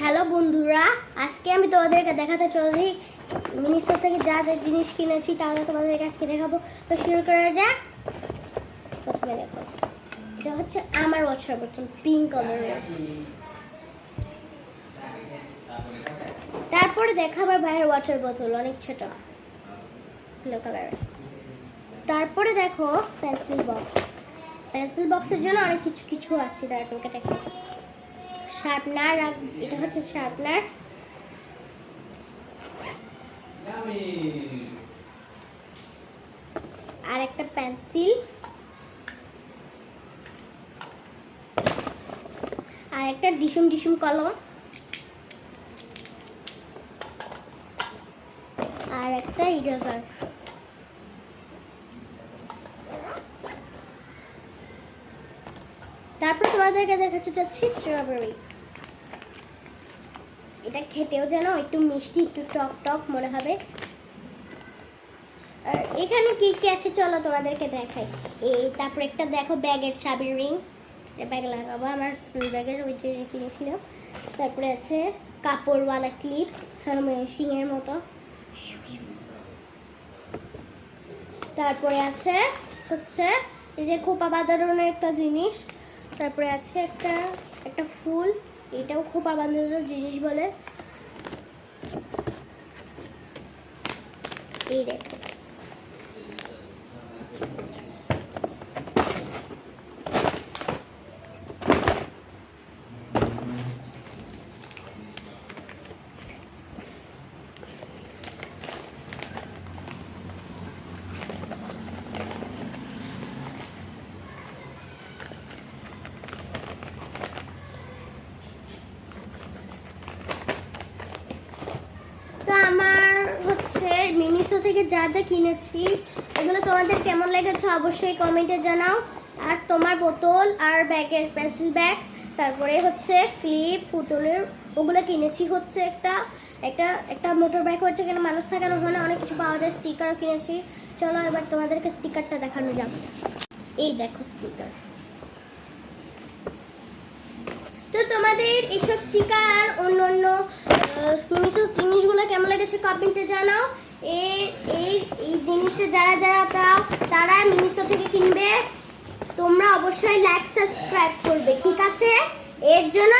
Hello বন্ধুরা, আজকে আমি তোমাদেরকে দেখাতে চলেছি মিনিসো থেকে যা যা জিনিস কিনেছি তাহলে তোমাদেরকে আজকে দেখাবো। তো শুরু করা যাক। প্রথমে দেখো, এটা হচ্ছে আমার ওয়াটার বোতল পিঙ্ক কালারের। তারপরে দেখো আমার ভাইয়ের ওয়াটার বোতল অনেক ছোট ব্লু কালারের। তারপরে দেখো পেন্সিল বক্স। পেন্সিল বক্সের জন্য অনেক কিছু কিছু আছে, তারপরে দেখো শার্পনার, এটা হচ্ছে শার্পনার। আর একটা পেন্সিল, আর একটা ডিসুম ডিসুম কলম, আর একটা ইরেজার। তারপর তোমাদেরকে দেখাতে চাচ্ছি স্ট্রবেরি। এটা খেতেও যেন একটু মিষ্টি, একটু টক টক মনে হবে। আর এখানে কি কি আছে চলো তোমাদেরকে দেখাই। এই তারপর একটা দেখো ব্যাগের চাবির রিং, এটা ব্যাগে লাগাবো, আমার স্কুল ব্যাগের ওই যে কিনেছিলাম। তারপরে আছে কাপড়ওয়ালা ক্লিপ, শিঙের মতো। তারপরে আছে হচ্ছে এই যে খোপা বাঁধানোর একটা জিনিস। তারপরে আছে একটা ফুল, এটাও খোপা বাঁধানোর জিনিস বলে। এই দেখো, মিনিসো থেকে যা যা কিনেছি এগুলো তোমাদের কেমন লেগেছে অবশ্যই কমেন্টে জানাও। আর তোমার বোতল আর ব্যাগের পেন্সিল ব্যাগ, তারপরে হচ্ছে ক্লিপ পুতুলের, ওগুলো কিনেছি হচ্ছে একটা মোটর ব্যাগ হচ্ছে, এখানে মানুষ থাকানো হয় না, অনেক কিছু পাওয়া যায়। স্টিকারও কিনেছি। চলো এবার তোমাদেরকে স্টিকারটা দেখানো যাক। এই দেখো স্টিকার। তো তোমাদের এইসব স্টিকার অন্য অন্য মিনিসো জিনিসগুলো কেমন লেগেছে কমেন্টে জানাও। এই জিনিসটা যারা যারা তারা মিনিসো থেকে কিনবে, তোমরা অবশ্যই লাইক সাবস্ক্রাইব করবে, ঠিক আছে? এর জন্য